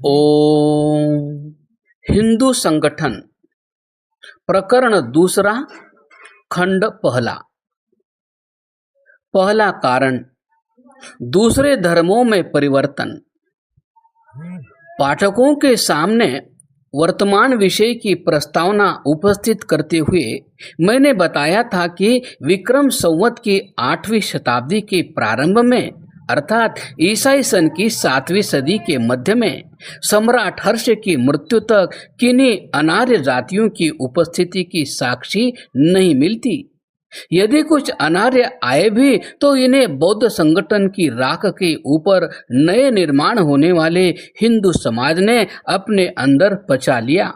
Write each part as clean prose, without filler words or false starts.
ओम। हिंदू संगठन प्रकरण दूसरा, खंड पहला। पहला कारण, दूसरे धर्मों में परिवर्तन। पाठकों के सामने वर्तमान विषय की प्रस्तावना उपस्थित करते हुए मैंने बताया था कि विक्रम संवत की 8वीं शताब्दी के प्रारंभ में अर्थात ईसाई सन की 7वीं सदी के मध्य में सम्राट हर्ष की मृत्यु तक किन्हीं अनार्य जातियों की उपस्थिति की साक्षी नहीं मिलती। यदि कुछ अनार्य आए भी तो इन्हें बौद्ध संगठन की राख के ऊपर नए निर्माण होने वाले हिंदू समाज ने अपने अंदर पचा लिया।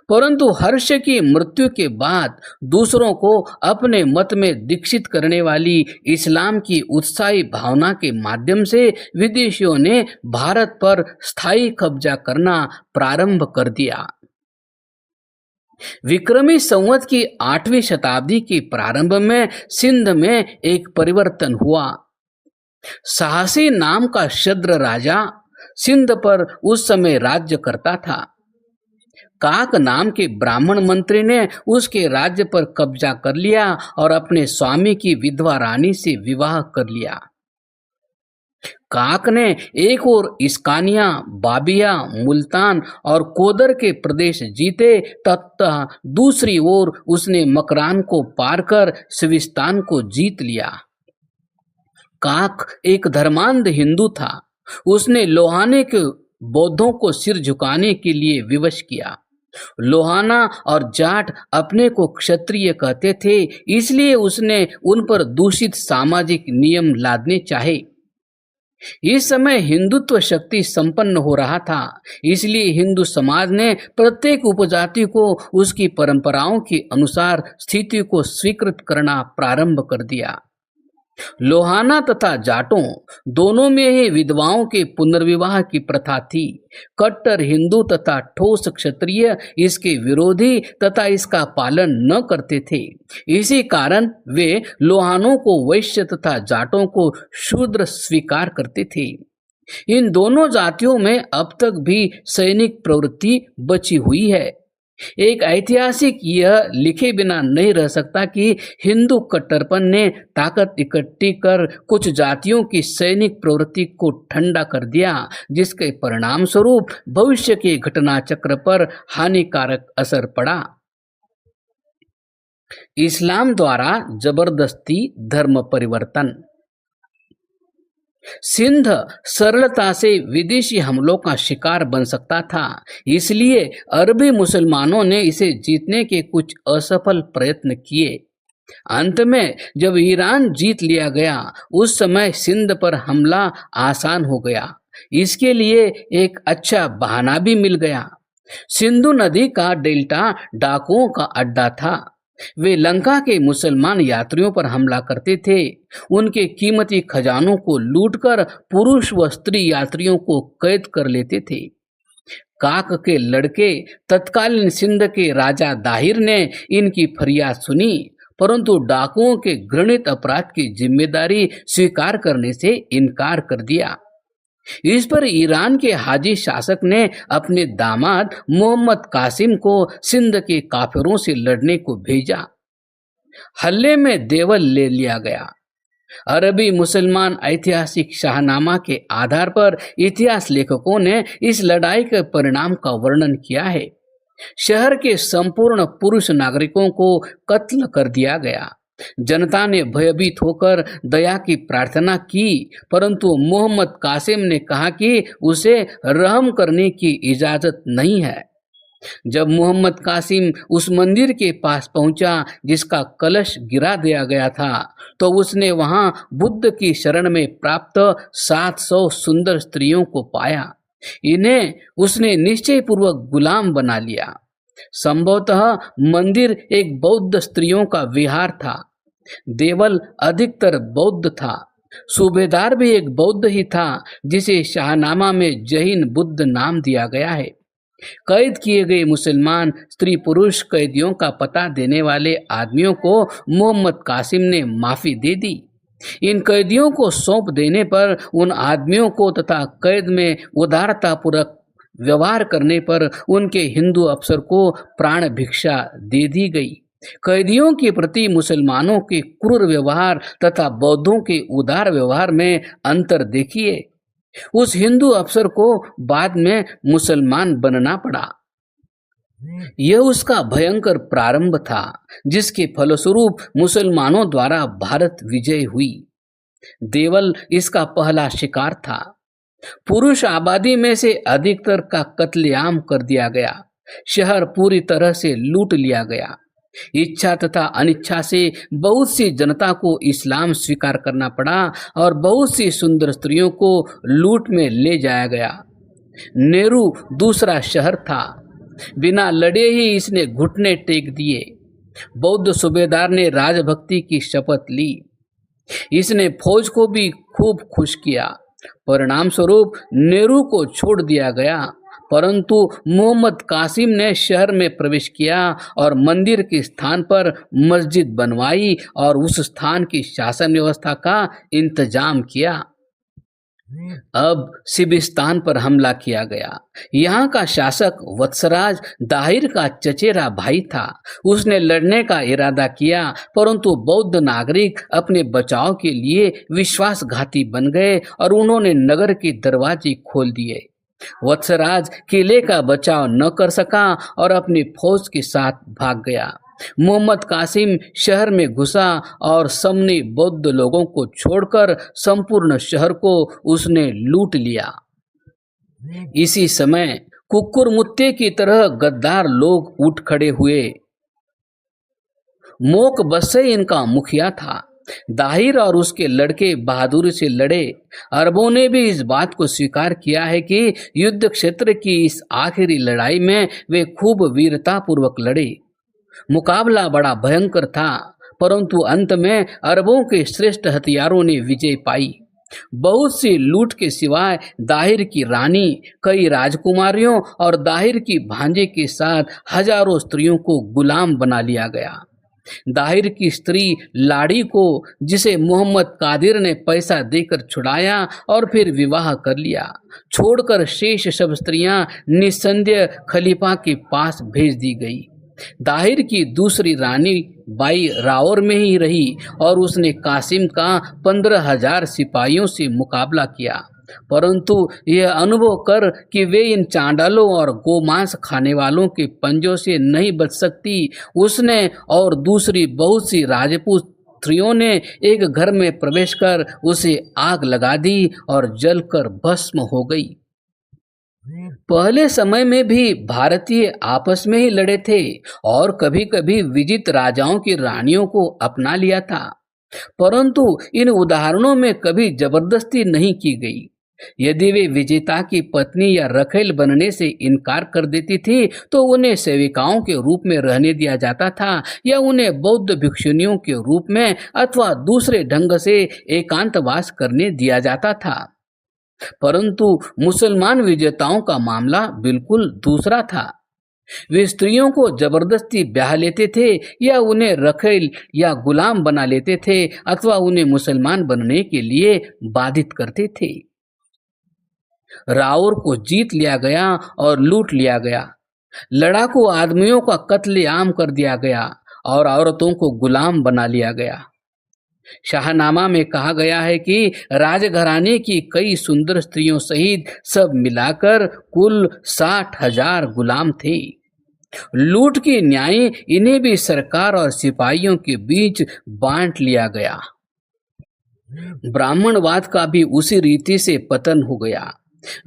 परंतु हर्ष की मृत्यु के बाद दूसरों को अपने मत में दीक्षित करने वाली इस्लाम की उत्साही भावना के माध्यम से विदेशियों ने भारत पर स्थायी कब्जा करना प्रारंभ कर दिया। विक्रमी संवत की 8वीं शताब्दी के प्रारंभ में सिंध में एक परिवर्तन हुआ। साहसी नाम का शद्र राजा सिंध पर उस समय राज्य करता था। काक नाम के ब्राह्मण मंत्री ने उसके राज्य पर कब्जा कर लिया और अपने स्वामी की विधवा रानी से विवाह कर लिया। काक ने एक ओर इस्कानिया, बाबिया, मुल्तान और कोदर के प्रदेश जीते तथा दूसरी ओर उसने मकरान को पार कर सिविस्तान को जीत लिया। काक एक धर्मांध हिंदू था। उसने लोहाने के बौद्धों को सिर झुकाने के लिए विवश किया। लोहाना और जाट अपने को क्षत्रिय कहते थे, इसलिए उसने उन पर दूषित सामाजिक नियम लादने चाहे। इस समय हिंदुत्व शक्ति संपन्न हो रहा था, इसलिए हिंदू समाज ने प्रत्येक उपजाति को उसकी परंपराओं के अनुसार स्थिति को स्वीकृत करना प्रारंभ कर दिया। लोहाना तथा जाटों दोनों में ही विधवाओं के पुनर्विवाह की प्रथा थी। कट्टर हिंदू तथा ठोस क्षत्रिय इसके विरोधी तथा इसका पालन न करते थे। इसी कारण वे लोहानों को वैश्य तथा जाटों को शूद्र स्वीकार करते थे। इन दोनों जातियों में अब तक भी सैनिक प्रवृत्ति बची हुई है। एक ऐतिहासिक यह लिखे बिना नहीं रह सकता कि हिंदू कट्टरपन ने ताकत इकट्ठी कर कुछ जातियों की सैनिक प्रवृत्ति को ठंडा कर दिया, जिसके परिणाम स्वरूप भविष्य के घटना चक्र पर हानिकारक असर पड़ा। इस्लाम द्वारा जबरदस्ती धर्म परिवर्तन। सिंध सरलता से विदेशी हमलों का शिकार बन सकता था, इसलिए अरबी मुसलमानों ने इसे जीतने के कुछ असफल प्रयत्न किए। अंत में जब ईरान जीत लिया गया, उस समय सिंध पर हमला आसान हो गया। इसके लिए एक अच्छा बहाना भी मिल गया। सिंधु नदी का डेल्टा डाकुओं का अड्डा था। वे लंका के मुसलमान यात्रियों पर हमला करते थे। उनके कीमती खजानों को लूटकर पुरुष व स्त्री यात्रियों को कैद कर लेते थे। काक के लड़के तत्कालीन सिंध के राजा दाहिर ने इनकी फरियाद सुनी, परंतु डाकुओं के घृणित अपराध की जिम्मेदारी स्वीकार करने से इनकार कर दिया। इस पर ईरान के हाजी शासक ने अपने दामाद मोहम्मद कासिम को सिंध के काफिरों से लड़ने को भेजा। हल्ले में देवल ले लिया गया। अरबी मुसलमान ऐतिहासिक शाहनामा के आधार पर इतिहास लेखकों ने इस लड़ाई के परिणाम का वर्णन किया है। शहर के संपूर्ण पुरुष नागरिकों को कत्ल कर दिया गया। जनता ने भयभीत होकर दया की प्रार्थना की, परंतु मोहम्मद कासिम ने कहा कि उसे रहम करने की इजाजत नहीं है। जब मोहम्मद कासिम उस मंदिर के पास पहुंचा जिसका कलश गिरा दिया गया था, तो उसने वहां बुद्ध की शरण में प्राप्त 700 सुंदर स्त्रियों को पाया। इन्हें उसने निश्चय पूर्वक गुलाम बना लिया। संभवतः मंदिर एक बौद्ध स्त्रियों का विहार था। देवल अधिकतर बौद्ध था। सूबेदार भी एक बौद्ध ही था, जिसे शाहनामा में जैन बुद्ध नाम दिया गया है। कैद किए गए मुसलमान स्त्री पुरुष कैदियों का पता देने वाले आदमियों को मोहम्मद कासिम ने माफी दे दी। इन कैदियों को सौंप देने पर उन आदमियों को तथा कैद में उदारतापूर्वक व्यवहार करने पर उनके हिंदू अफसर को प्राण भिक्षा दे दी गई। कैदियों के प्रति मुसलमानों के क्रूर व्यवहार तथा बौद्धों के उदार व्यवहार में अंतर देखिए। उस हिंदू अफसर को बाद में मुसलमान बनना पड़ा। यह उसका भयंकर प्रारंभ था, जिसके फलस्वरूप मुसलमानों द्वारा भारत विजय हुई। देवल इसका पहला शिकार था। पुरुष आबादी में से अधिकतर का कत्लेआम कर दिया गया। शहर पूरी तरह से लूट लिया गया। इच्छा तथा अनिच्छा से बहुत सी जनता को इस्लाम स्वीकार करना पड़ा और बहुत सी सुंदर स्त्रियों को लूट में ले जाया गया। नेहरू दूसरा शहर था। बिना लड़े ही इसने घुटने टेक दिए। बौद्ध सूबेदार ने राजभक्ति की शपथ ली। इसने फौज को भी खूब खुश किया। परिणाम स्वरूप नेहरू को छोड़ दिया गया, परंतु मोहम्मद कासिम ने शहर में प्रवेश किया और मंदिर के स्थान पर मस्जिद बनवाई और उस स्थान की शासन व्यवस्था का इंतजाम किया। अब सिबिस्तान पर हमला किया गया। यहाँ का शासक वत्सराज दाहिर का चचेरा भाई था। उसने लड़ने का इरादा किया, परंतु बौद्ध नागरिक अपने बचाव के लिए विश्वासघाती बन गए और उन्होंने नगर के दरवाजे खोल दिए। वत्सराज किले का बचाव न कर सका और अपनी फौज के साथ भाग गया। मोहम्मद कासिम शहर में घुसा और समनी बौद्ध लोगों को छोड़कर संपूर्ण शहर को उसने लूट लिया। इसी समय कुक्कुर मुत्ते की तरह गद्दार लोग उठ खड़े हुए। मोक बस्से इनका मुखिया था। दाहिर और उसके लड़के बहादुरी से लड़े। अरबों ने भी इस बात को स्वीकार किया है कि युद्ध क्षेत्र की इस आखिरी लड़ाई में वे खूब वीरतापूर्वक लड़े। मुकाबला बड़ा भयंकर था, परंतु अंत में अरबों के श्रेष्ठ हथियारों ने विजय पाई। बहुत सी लूट के सिवाय दाहिर की रानी, कई राजकुमारियों और दाहिर की भांजे के साथ हजारों स्त्रियों को गुलाम बना लिया गया। दाहिर की स्त्री लाड़ी को, जिसे मोहम्मद कादिर ने पैसा देकर छुड़ाया और फिर विवाह कर लिया, छोड़कर शेष सब स्त्रियां निस्संदेह खलीफा के पास भेज दी गई। दाहिर की दूसरी रानी बाई रावर में ही रही और उसने कासिम का 15,000 सिपाहियों से मुकाबला किया, परंतु यह अनुभव कर कि वे इन चांडालों और गोमांस खाने वालों के पंजों से नहीं बच सकती, उसने और दूसरी बहुत सी राजपूत स्त्रियों ने एक घर में प्रवेश कर उसे आग लगा दी और जलकर भस्म हो गई। पहले समय में भी भारतीय आपस में ही लड़े थे और कभी कभी विजित राजाओं की रानियों को अपना लिया था, परंतु इन उदाहरणों में कभी जबरदस्ती नहीं की गई। यदि वे विजेता की पत्नी या रखेल बनने से इनकार कर देती थी तो उन्हें सेविकाओं के रूप में रहने दिया जाता था या उन्हें बौद्ध भिक्षुनियों के रूप में अथवा दूसरे ढंग से एकांतवास करने दिया जाता था। परंतु मुसलमान विजेताओं का मामला बिल्कुल दूसरा था। वे स्त्रियों को जबरदस्ती ब्याह लेते थे या उन्हें रखेल या गुलाम बना लेते थे अथवा उन्हें मुसलमान बनने के लिए बाधित करते थे। रावर को जीत लिया गया और लूट लिया गया। लड़ाकू आदमियों का कत्लेआम कर दिया गया और औरतों को गुलाम बना लिया गया। शाहनामा में कहा गया है कि राजघराने की कई सुंदर स्त्रियों सहित सब मिलाकर कुल 60,000 गुलाम थे। लूट की न्याय इन्हें भी सरकार और सिपाहियों के बीच बांट लिया गया। ब्राह्मणवाद का भी उसी रीति से पतन हो गया।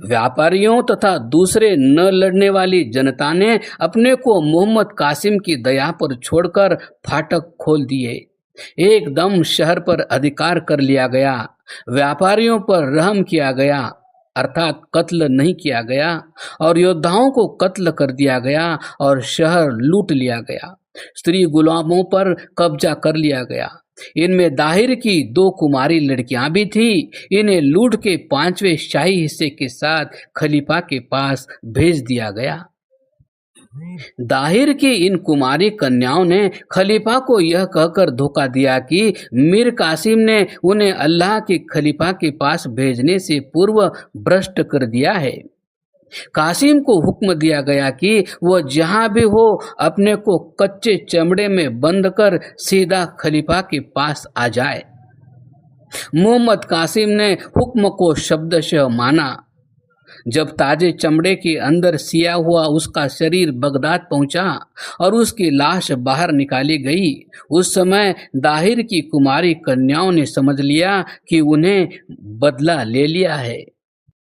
व्यापारियों तथा दूसरे न लड़ने वाली जनता ने अपने को मोहम्मद कासिम की दया पर छोड़कर फाटक खोल दिए। एकदम शहर पर अधिकार कर लिया गया। व्यापारियों पर रहम किया गया, अर्थात कत्ल नहीं किया गया, और योद्धाओं को कत्ल कर दिया गया और शहर लूट लिया गया। स्त्री गुलामों पर कब्जा कर लिया गया। इनमें दाहिर की 2 कुमारी लड़कियां भी थी। इन्हें लूट के 5वें शाही हिस्से के साथ खलीफा के पास भेज दिया गया। दाहिर की इन कुमारी कन्याओं ने खलीफा को यह कहकर धोखा दिया कि मीर कासिम ने उन्हें अल्लाह के खलीफा के पास भेजने से पूर्व भ्रष्ट कर दिया है। कासिम को हुक्म दिया गया कि वह जहां भी हो अपने को कच्चे चमड़े में बंद कर सीधा खलीफा के पास आ जाए। मोहम्मद कासिम ने हुक्म को शब्दशः माना। जब ताजे चमड़े के अंदर सिया हुआ उसका शरीर बगदाद पहुंचा और उसकी लाश बाहर निकाली गई, उस समय दाहिर की कुमारी कन्याओं ने समझ लिया कि उन्हें बदला ले लिया है।